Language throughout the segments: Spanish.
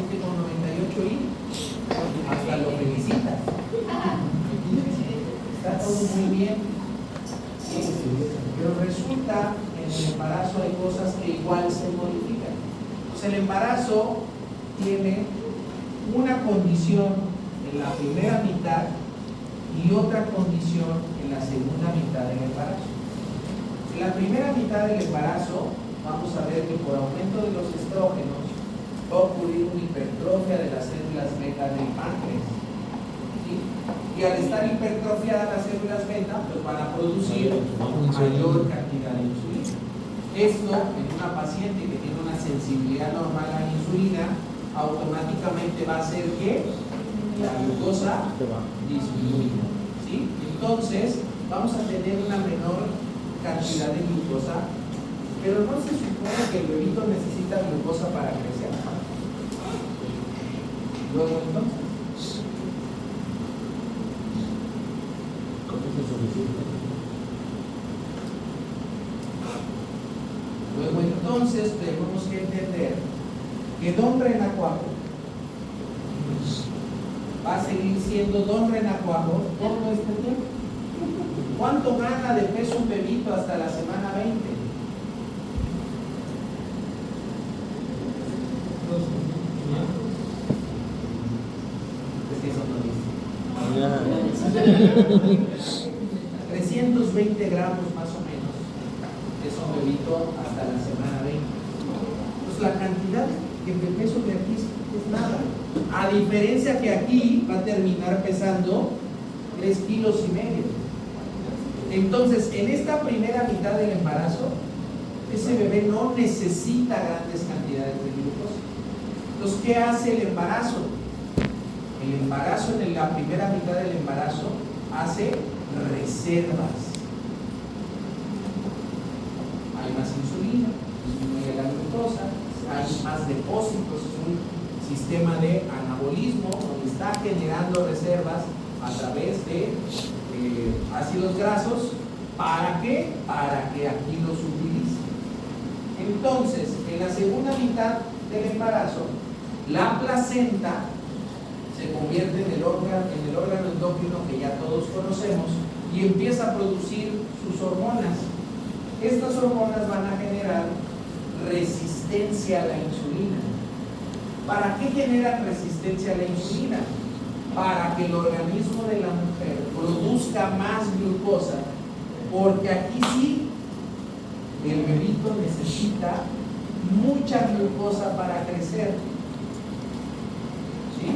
7,98 y hasta lo felicitas. Está todo muy bien. Pero resulta que en el embarazo hay cosas que igual se modifican. Pues el embarazo tiene una condición en la primera mitad y otra condición en la segunda mitad del embarazo. En la primera mitad del embarazo vamos a ver que por aumento de los estrógenos va a ocurrir una hipertrofia de las células beta del páncreas. ¿Sí? Y al estar hipertrofiadas las células beta, pues van a producir mayor cantidad de insulina. Esto en una paciente que tiene una sensibilidad normal a la insulina, automáticamente va a hacer que la glucosa disminuya. ¿Sí? Entonces, vamos a tener una menor cantidad de glucosa, pero no se supone que el bebito necesita glucosa para crecer. Luego, entonces, tenemos que entender que Don Renacuajo va a seguir siendo Don Renacuajo todo este tiempo. ¿Cuánto gana de peso un bebito hasta la semana 20? Es que eso no dice. 320 gramos más o menos es un bebito hasta la semana 20. Pues la cantidad de peso de aquí es nada. A diferencia que aquí va a terminar pesando 3,5 kilos. Entonces, en esta primera mitad del embarazo, ese bebé no necesita grandes cantidades de glucosa. Entonces, ¿qué hace el embarazo? El embarazo, en la primera mitad del embarazo, hace reservas. Hay más insulina, disminuye la glucosa, hay más depósitos, es un sistema de anabolismo donde está generando reservas a través de ácidos grasos. ¿Para qué? Para que aquí los utilice. Entonces, en la segunda mitad del embarazo, la placenta se convierte en el órgano endocrino que ya todos conocemos y empieza a producir sus hormonas. Estas hormonas van a generar resistencia a la insulina. ¿Para qué generan resistencia a la insulina? Para que el organismo de la mujer produzca más glucosa, porque aquí sí el bebito necesita mucha glucosa para crecer. ¿Sí?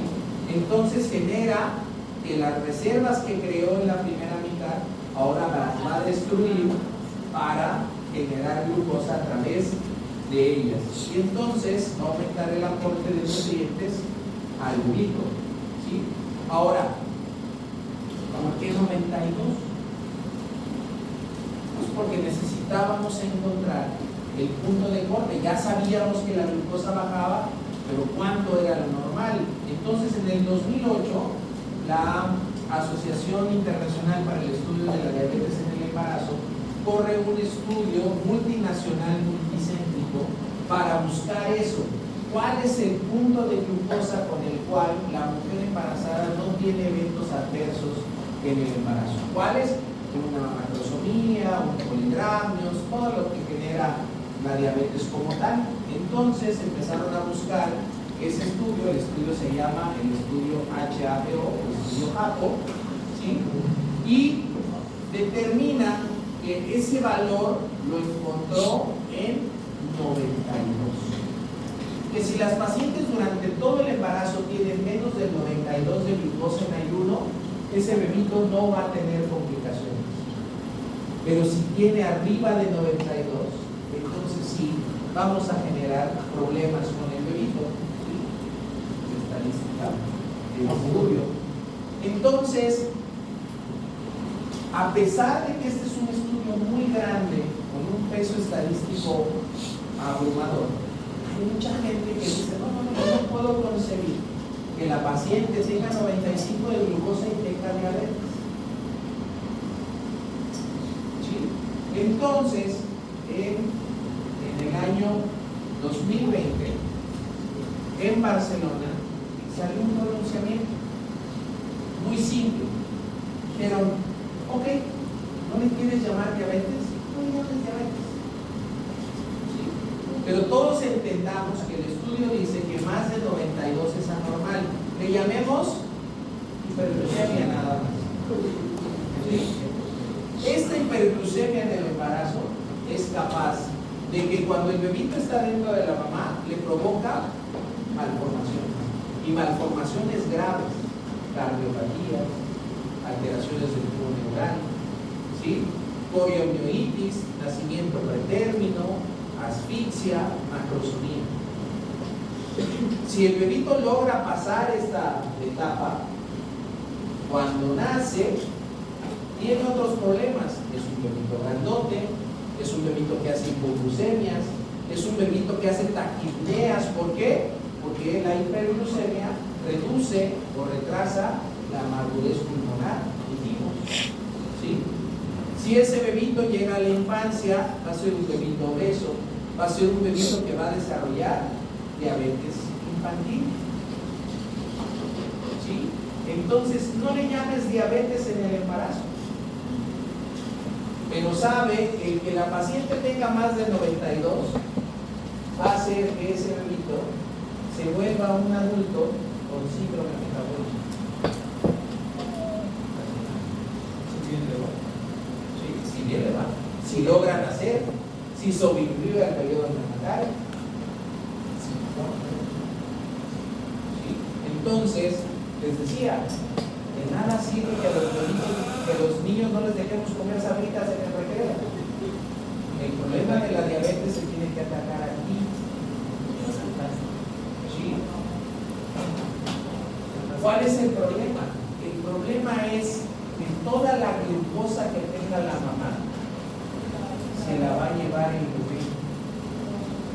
Entonces genera que las reservas que creó en la primera mitad ahora las va a destruir para generar glucosa a través de ellas. Y entonces va a aumentar el aporte de nutrientes al bebito. ¿Sí? Ahora, ¿por qué 92? Pues porque necesitábamos encontrar el punto de corte. Ya sabíamos que la glucosa bajaba, pero ¿cuánto era lo normal? Entonces, en el 2008, la Asociación Internacional para el Estudio de la Diabetes en el Embarazo corre un estudio multinacional multicéntrico para buscar eso. ¿Cuál es el punto de glucosa con el cual la mujer embarazada no tiene eventos adversos en el embarazo? ¿Cuál es? Una macrosomía, un poligramios, todo lo que genera la diabetes como tal. Entonces empezaron a buscar ese estudio. El estudio se llama el estudio HAPO, el estudio HAPO, ¿sí? Y determina que ese valor lo encontró en 92. Que si las pacientes durante todo el embarazo tienen menos del 92 de glucosa en ayuno, ese bebito no va a tener complicaciones. Pero si tiene arriba de 92, entonces sí, vamos a generar problemas con el bebito. ¿Sí? Estadística del estudio. Entonces, a pesar de que este es un estudio muy grande, con un peso estadístico abrumador, hay mucha gente que dice, no puedo concebir que la paciente tenga 95 de glucosa y tenga diabetes. ¿Sí? Entonces, en el año 2020, en Barcelona, salió un pronunciamiento muy simple. Dijeron, ok, ¿no le quieres llamar diabetes? No le llames diabetes. ¿Sí? Pero todos entendamos que el estudio dice que más de 92 es anormal. Le llamemos hiperglucemia nada más. ¿Sí? Esta hiperglucemia en el embarazo es capaz de que cuando el bebito está dentro de la mamá le provoca malformaciones, y malformaciones graves, cardiopatías, alteraciones del tubo neural, ¿sí? Coriomiolitis, nacimiento pretérmino, asfixia, macrosomía. Si el bebito logra pasar esta etapa, cuando nace, tiene otros problemas. Es un bebito grandote, es un bebito que hace hipoglucemias, es un bebito que hace taquipneas. ¿Por qué? Porque la hiperglucemia reduce o retrasa la madurez pulmonar, dijimos. ¿Sí? Si ese bebito llega a la infancia, va a ser un bebito obeso, va a ser un bebito que va a desarrollar diabetes infantil. ¿Sí? Entonces, no le llames diabetes en el embarazo. Pero sabe que el que la paciente tenga más de 92 va a hacer que ese bebito se vuelva un adulto con síndrome metabólico. Si bien le va, si logra nacer, si sobrevive al periodo neonatal. ¿Sí? Entonces, les decía, de nada sirve que a los niños no les dejemos comer sabritas en el recreo. El problema de la diabetes se tiene que atacar aquí. ¿Sí? ¿Cuál es el problema? El problema es que toda la glucosa que tenga la mamá se la va a llevar el bebé.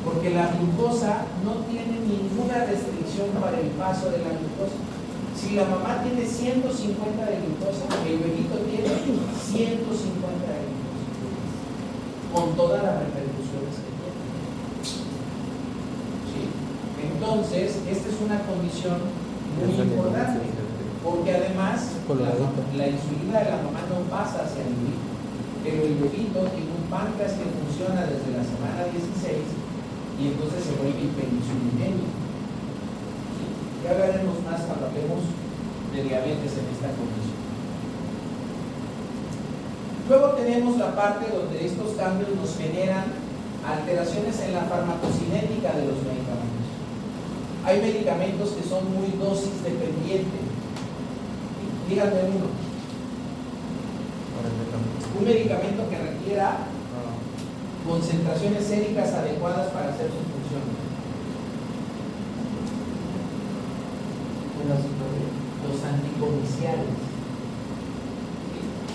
Porque la glucosa no tiene ninguna restricción para el paso de la glucosa. Si la mamá tiene 150 de glucosa, el bebito tiene 150 de glucosa, con todas las repercusiones que tiene. ¿Sí? Entonces, esta es una condición muy importante, porque además la insulina de la mamá no pasa hacia el bebito, pero el bebito tiene un páncreas que funciona desde la semana 16 y entonces se vuelve hiperinsulinémico. Ya hablaremos más cuando hablemos de diabetes en esta condición. Luego tenemos la parte donde estos cambios nos generan alteraciones en la farmacocinética de los medicamentos. Hay medicamentos que son muy dosis dependientes. Díganme uno. Un medicamento que requiera concentraciones séricas adecuadas para hacer su función. Los anticoviciales.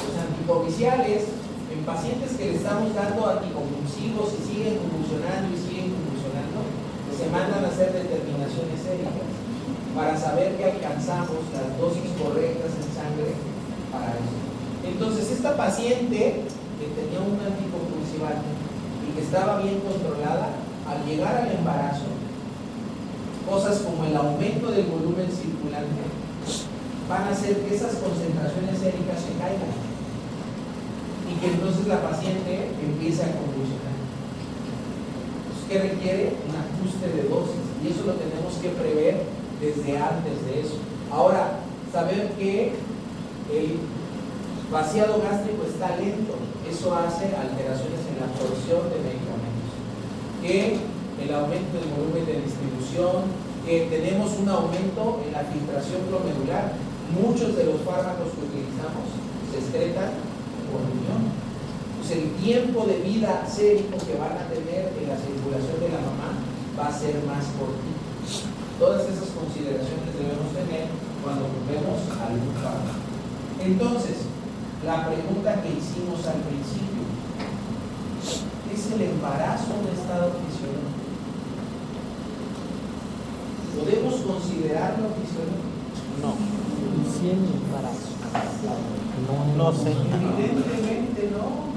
Los anticoviciales, en pacientes que le estamos dando anticonvulsivos y siguen convulsionando, se mandan a hacer determinaciones séricas para saber que alcanzamos las dosis correctas en sangre para eso. Entonces, esta paciente que tenía un anticonvulsivante y que estaba bien controlada, al llegar al embarazo, cosas como el aumento del volumen circulante van a hacer que esas concentraciones séricas se caigan y que entonces la paciente empiece a convulsionar. ¿Qué requiere? Un ajuste de dosis, y eso lo tenemos que prever desde antes de eso. Ahora, saber que el vaciado gástrico está lento, eso hace alteraciones en la absorción de medicamentos, que el aumento del volumen de distribución, que tenemos un aumento en la filtración glomerular. Muchos de los fármacos que utilizamos se excretan por riñón. Pues el tiempo de vida sérico que van a tener en la circulación de la mamá va a ser más cortito. Todas esas consideraciones debemos tener cuando ocupemos algún fármaco. Entonces, la pregunta que hicimos al principio: ¿es el embarazo un estado fisiológico? ¿Podemos considerarlo fisiológico? No. Sí, el embarazo. No sé. Evidentemente no.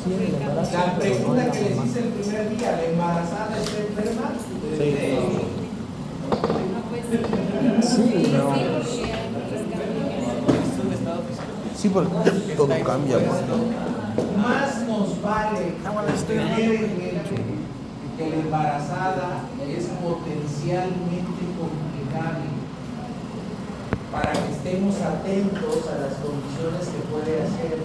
Sí, el embarazo. La pero no pregunta la que les mamá. hice el primer día, ¿la embarazada está enferma? Sí, no. Sí, porque todo cambia, Más nos vale tener en mente que la embarazada es potencialmente complicable para que estemos atentos a las condiciones que puede hacer.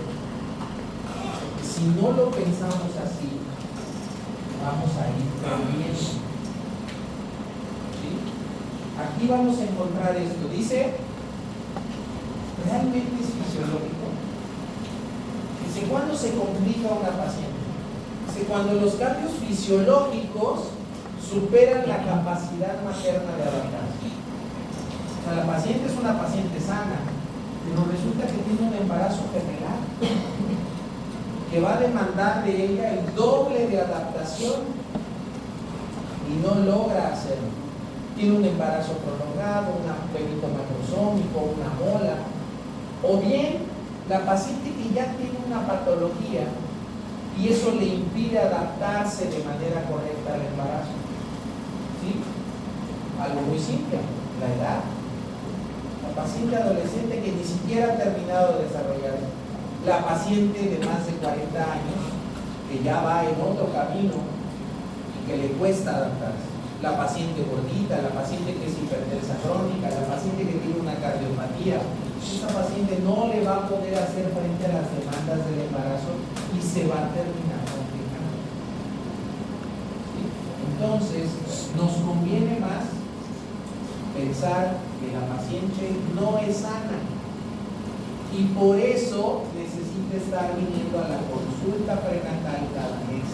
Si no lo pensamos así, vamos a ir perdiendo. ¿Sí? Aquí vamos a encontrar esto. Dice, ¿realmente es fisiológico? Dice, ¿cuándo se complica una paciente? Dice, cuando los cambios fisiológicos superan la capacidad materna de adaptarse. O sea, la paciente es una paciente sana, pero resulta que tiene un embarazo gemelar que va a demandar de ella el doble de adaptación y no logra hacerlo. Tiene un embarazo prolongado, un pevito macrosómico, una mola, o bien la paciente que ya tiene una patología y eso le impide adaptarse de manera correcta al embarazo. ¿Sí? Algo muy simple, la edad. La paciente adolescente que ni siquiera ha terminado de desarrollarse. La paciente de más de 40 años que ya va en otro camino y que le cuesta adaptarse. La paciente gordita, la paciente que es hipertensa crónica, la paciente que tiene una cardiopatía. Esta paciente no le va a poder hacer frente a las demandas del embarazo y se va a terminar complicando. ¿Sí? Entonces, nos conviene más pensar que la paciente no es sana y por eso necesita estar viniendo a la consulta prenatal cada mes.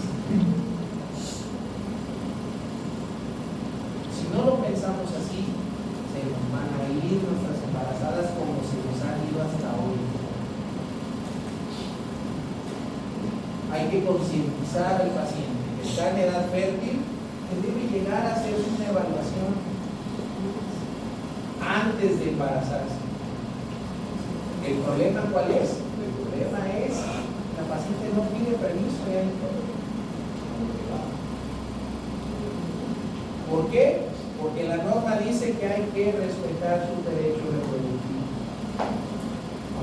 Si no lo pensamos así, se nos van a ir nuestras embarazadas como se nos han ido hasta hoy. Hay que concientizar al paciente que está en edad fértil, que debe llegar a hacer una evaluación antes de embarazarse. ¿El problema cuál es? El problema es que la paciente no pide permiso y hay todo. ¿Por qué? Porque la norma dice que hay que respetar su derecho reproductivo.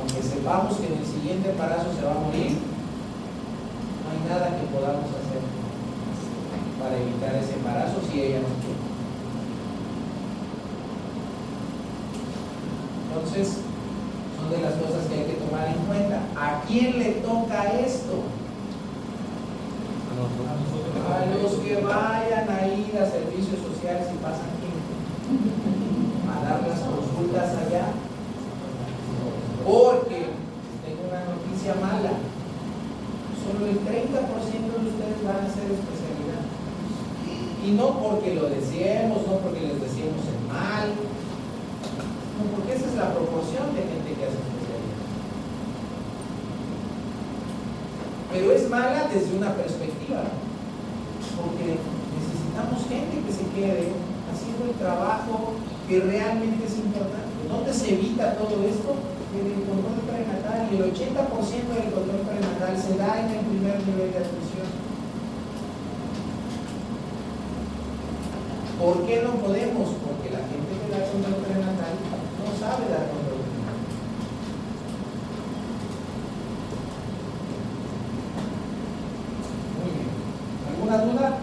Aunque sepamos que en el siguiente embarazo se va a morir, no hay nada que podamos hacer para evitar ese embarazo si ella no quiere. Entonces, son de las cosas que hay que tomar en cuenta. ¿A quién le toca esto? A los que vayan a ir a servicios sociales y pasan tiempo a dar las consultas allá. Porque tengo una noticia mala. Solo el 30% de ustedes van a hacer especialidad. Y no porque lo deseemos, no porque les deseemos el mal, no, porque esa es la proporción de gente que hace especialidad. Pero es mala desde una perspectiva, porque necesitamos gente que se quede haciendo el trabajo que realmente es importante. ¿Dónde se evita todo esto? En el control prenatal, y el 80% del control prenatal se da en el primer nivel de admisión. ¿Por qué no podemos? Porque la gente que da control prenatal no sabe dar control prenatal. Muy bien. ¿Alguna duda?